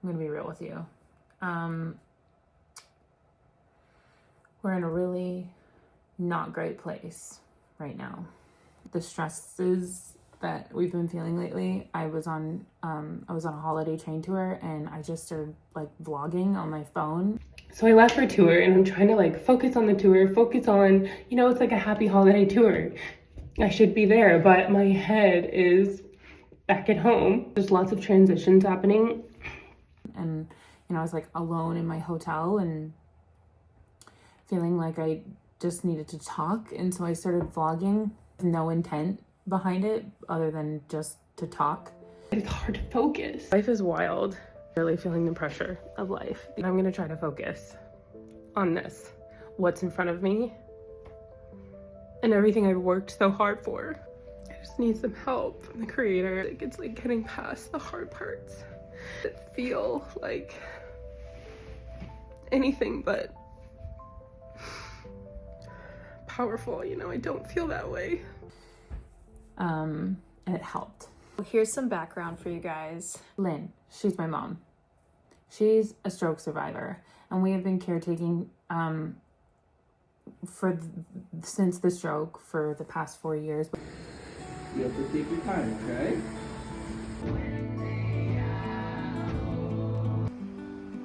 gonna be real with you. We're in a really not great place right now. The stresses that we've been feeling lately, I was on a holiday train tour, and I just started like vlogging on my phone. So I left for tour, and I'm trying to like focus on the tour, focus on, you know, it's like a happy holiday tour. I should be there, but my head is back at home. There's lots of transitions happening. And, you know, I was like alone in my hotel and feeling like I just needed to talk. And so I started vlogging with no intent behind it other than just to talk. It's hard to focus. Life is wild. Really feeling the pressure of life. I'm gonna try to focus on this. What's in front of me and everything I've worked so hard for. I just need some help from the creator. Like, it's like getting past the hard parts that feel like anything but powerful. You know, I don't feel that way. It helped. Here's some background for you guys. Lynne, she's my mom. She's a stroke survivor, and we have been caretaking since the stroke for the past 4 years. You have to take your time, okay?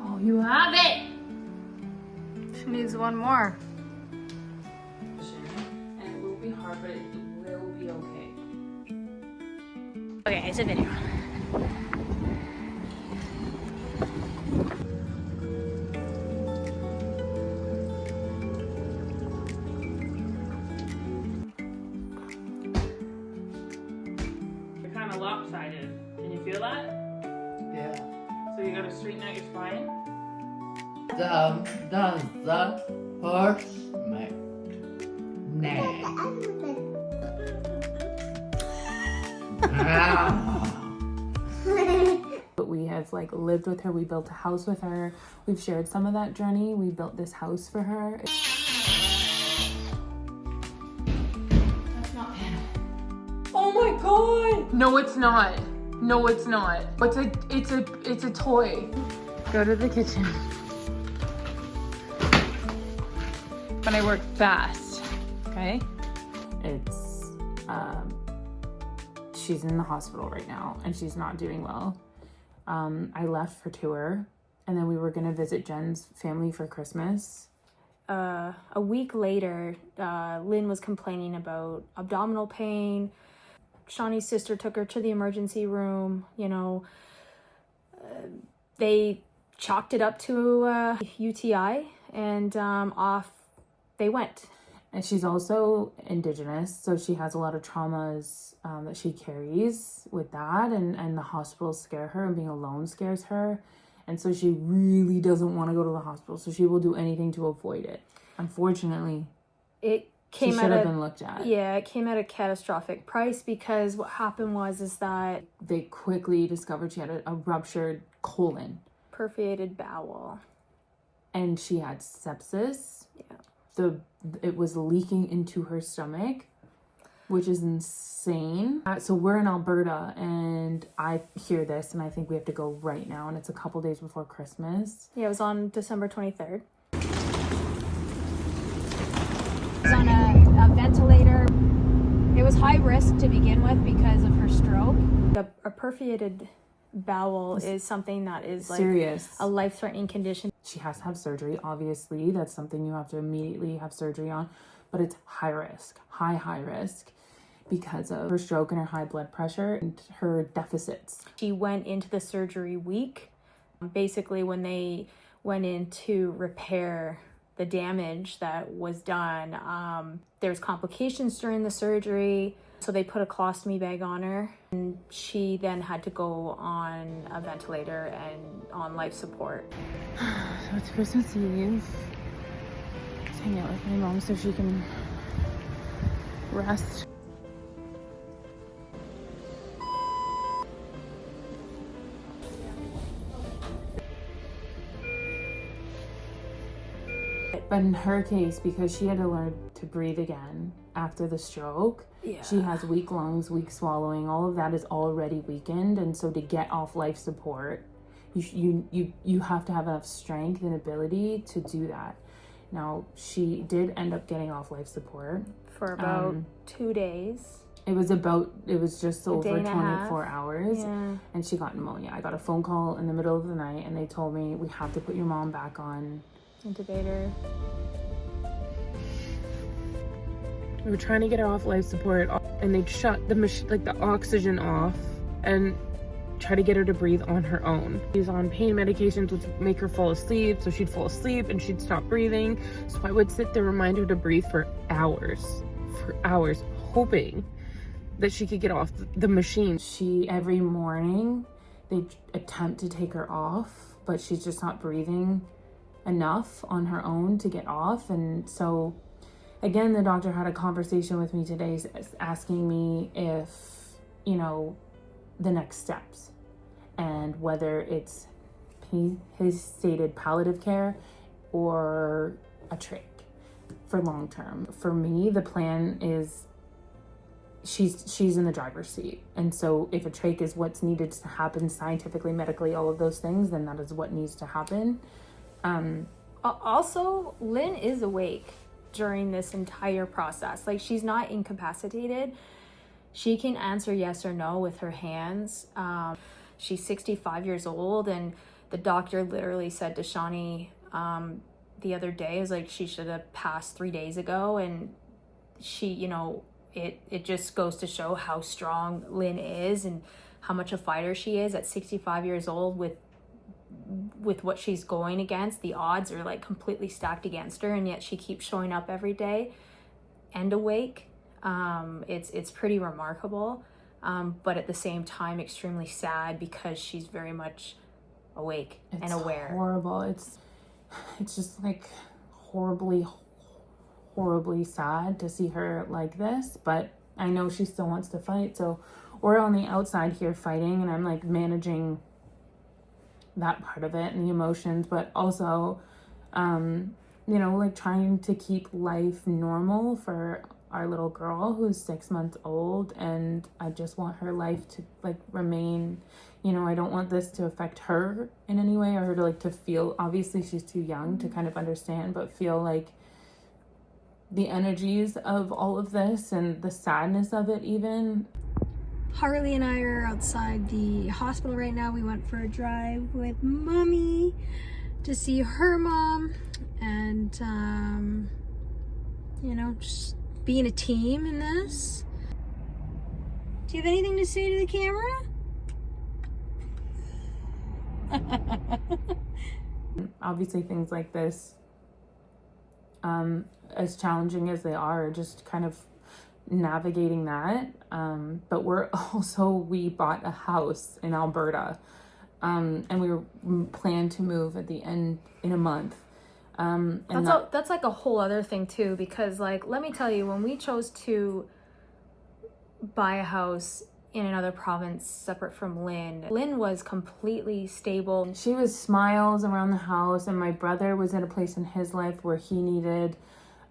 Oh, you have it! She needs one more. And it will be hard, but it will be okay. Okay, it's a video. You're kind of lopsided. Can you feel that? Yeah. So you gotta straighten out your spine? Does the horse make neigh? But we have like lived with her. We built a house with her. We've shared some of that journey. We built this house for her. That's not him. Oh my god! No, it's not. No, it's not. It's a toy. Go to the kitchen. But I work fast. Okay? It's she's in the hospital right now and she's not doing well. I left for tour, and then we were gonna visit Jen's family for Christmas. A week later, Lynne was complaining about abdominal pain. Shawnee's sister took her to the emergency room. You know, they chalked it up to UTI, and off they went. And she's also Indigenous, so she has a lot of traumas that she carries with that, and the hospitals scare her, and being alone scares her. And so she really doesn't want to go to the hospital, so she will do anything to avoid it. Unfortunately, It she came should at have a, been looked at. yeah, it came at a catastrophic price, because what happened is that They quickly discovered she had a ruptured colon, perforated bowel. and she had sepsis. Yeah. It was leaking into her stomach, which is insane. So we're in Alberta, and I hear this, and I think we have to go right now, and it's a couple days before Christmas. Yeah, it was on December 23rd. It was on a ventilator. It was high risk to begin with because of her stroke. A perforated bowel is something that is like Serious. a life-threatening condition. She has to have surgery, obviously. That's something you have to immediately have surgery on, but it's high risk, high risk, because of her stroke and her high blood pressure and her deficits. She went into the surgery week. Basically, when they went in to repair the damage that was done, there's complications during the surgery. So they put a colostomy bag on her, and she then had to go on a ventilator and on life support. So it's Christmas Eve. Let's hang out with my mom so she can rest. But in her case, because she had to learn to breathe again after the stroke, she has weak lungs, weak swallowing, all of that is already weakened. And so to get off life support, You have to have enough strength and ability to do that. Now, she did end up getting off life support for about 2 days. It was just over 24 hours. Yeah. And she got pneumonia. I got a phone call in the middle of the night and they told me, we have to put your mom back on intubator. We were trying to get her off life support, and they'd shut the machine, like the oxygen off, and try to get her to breathe on her own. She's on pain medications, which make her fall asleep, so she'd fall asleep and she'd stop breathing. So I would sit there, remind her to breathe for hours, hoping that she could get off the machine. Every morning, they attempt to take her off, but she's just not breathing enough on her own to get off. And so, again, the doctor had a conversation with me today asking me if, the next steps and whether it's his stated palliative care or a trach for long term. For me, the plan is she's in the driver's seat. And so if a trach is what's needed to happen scientifically, medically, all of those things, then that is what needs to happen. Also, Lynne is awake during this entire process. Like, she's not incapacitated. She can answer yes or no with her hands. She's 65 years old, and the doctor literally said to Shawnee the other day, is like, she should have passed 3 days ago. And she, it just goes to show how strong Lynne is and how much a fighter she is at 65 years old with what she's going against. The odds are like completely stacked against her, and yet she keeps showing up every day and awake. It's pretty remarkable, but at the same time extremely sad because she's very much awake and aware. It's horrible. It's just like horribly sad to see her like this, but I know she still wants to fight. So we're on the outside here fighting, and I'm like managing that part of it and the emotions, but also like trying to keep life normal for our little girl who's 6 months old. And I just want her life to like remain, I don't want this to affect her in any way, or her to like to feel, obviously she's too young to kind of understand, but feel like the energies of all of this and the sadness of it even. Harley and I are outside the hospital right now. We went for a drive with Mommy to see her mom, and just being a team in this. Do you have anything to say to the camera? Obviously things like this, as challenging as they are, just kind of navigating that. But we bought a house in Alberta, and we plan to move at the end in a month. That's like a whole other thing too, because like, let me tell you, when we chose to buy a house in another province separate from Lynne was completely stable. She was smiles around the house, and my brother was at a place in his life where he needed,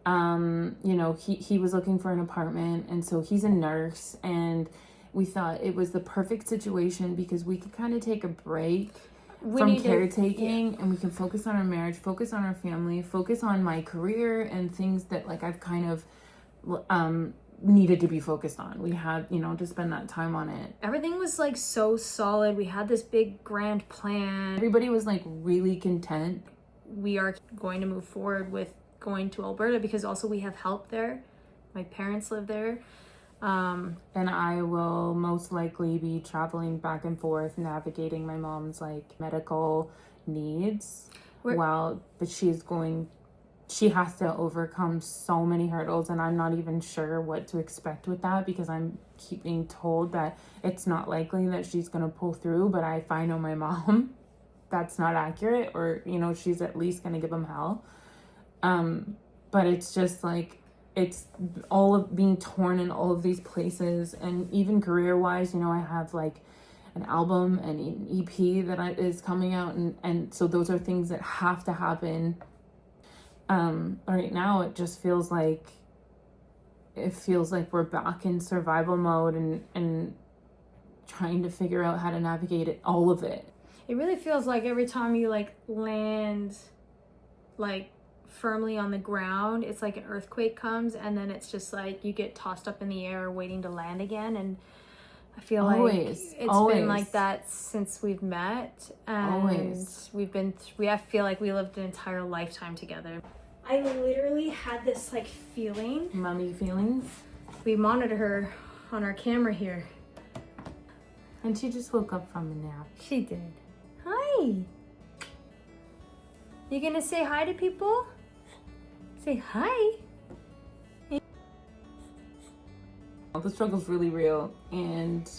he was looking for an apartment, and so he's a nurse, and we thought it was the perfect situation because we could kind of take a break from caretaking, and we can focus on our marriage, focus on our family, focus on my career and things that like I've kind of needed to be focused on. We had, to spend that time on it. Everything was like so solid. We had this big grand plan. Everybody was like really content. We are going to move forward with going to Alberta because also we have help there. My parents live there. And I will most likely be traveling back and forth, navigating my mom's like medical needs. But she has to overcome so many hurdles, and I'm not even sure what to expect with that because I'm keep being told that it's not likely that she's going to pull through. But if I know my mom, that's not accurate, or, she's at least going to give them hell. But it's just like, it's all of being torn in all of these places, and even career-wise, I have like an album and an EP that is coming out, and so those are things that have to happen. Right now it just feels like we're back in survival mode and trying to figure out how to navigate all of it. It really feels like every time you like land like firmly on the ground, it's like an earthquake comes, and then it's just like you get tossed up in the air waiting to land again. And I feel like it's been like that since we've met, and I feel like we lived an entire lifetime together. I literally had this like feeling. Mommy feelings. We monitor her on our camera here. And she just woke up from a nap. She did. Hi. You gonna say hi to people? Say hi. The struggle's really real, and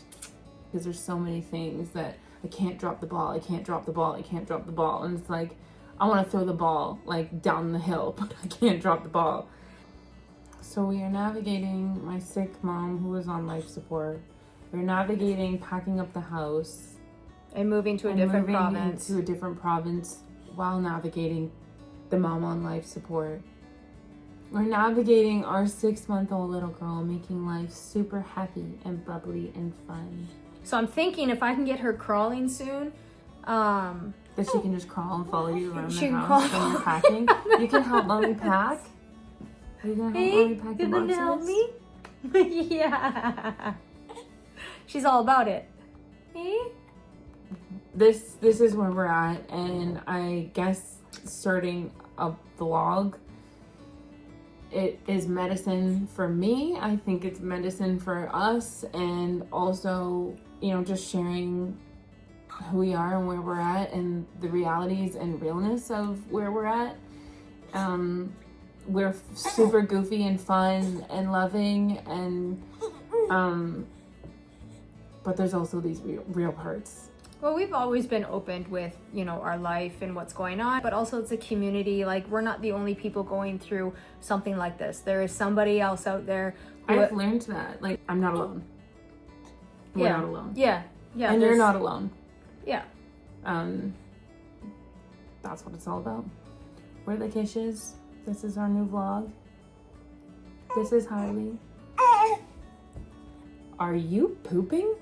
because there's so many things that I can't drop the ball, I can't drop the ball, I can't drop the ball. And it's like, I want to throw the ball like down the hill, but I can't drop the ball. So we are navigating my sick mom who is on life support. We're navigating packing up the house And moving to a different province. To a different province while navigating the mom on life support. We're navigating our 6-month-old little girl, making life super happy and bubbly and fun. So I'm thinking if I can get her crawling soon, that she can just crawl and follow you around she the can house crawl. when you're packing. You can help mommy pack. Are you gonna help mommy pack the you gonna help boxes? me? Yeah. She's all about it. Hey? This is where we're at, and I guess starting a vlog, it is medicine for me. I think it's medicine for us, and also, you know, just sharing who we are and where we're at and the realities and realness of where we're at. We're super goofy and fun and loving, and but there's also these real parts. Well, we've always been open with, you know, our life and what's going on, but also it's a community. Like, we're not the only people going through something like this. There is somebody else out there who... I've learned that. Like, I'm not alone. We're not alone. Yeah. Yeah. And you're not alone. Yeah. That's what it's all about. We're the Kishs. This is our new vlog. This is Harley. Are you pooping?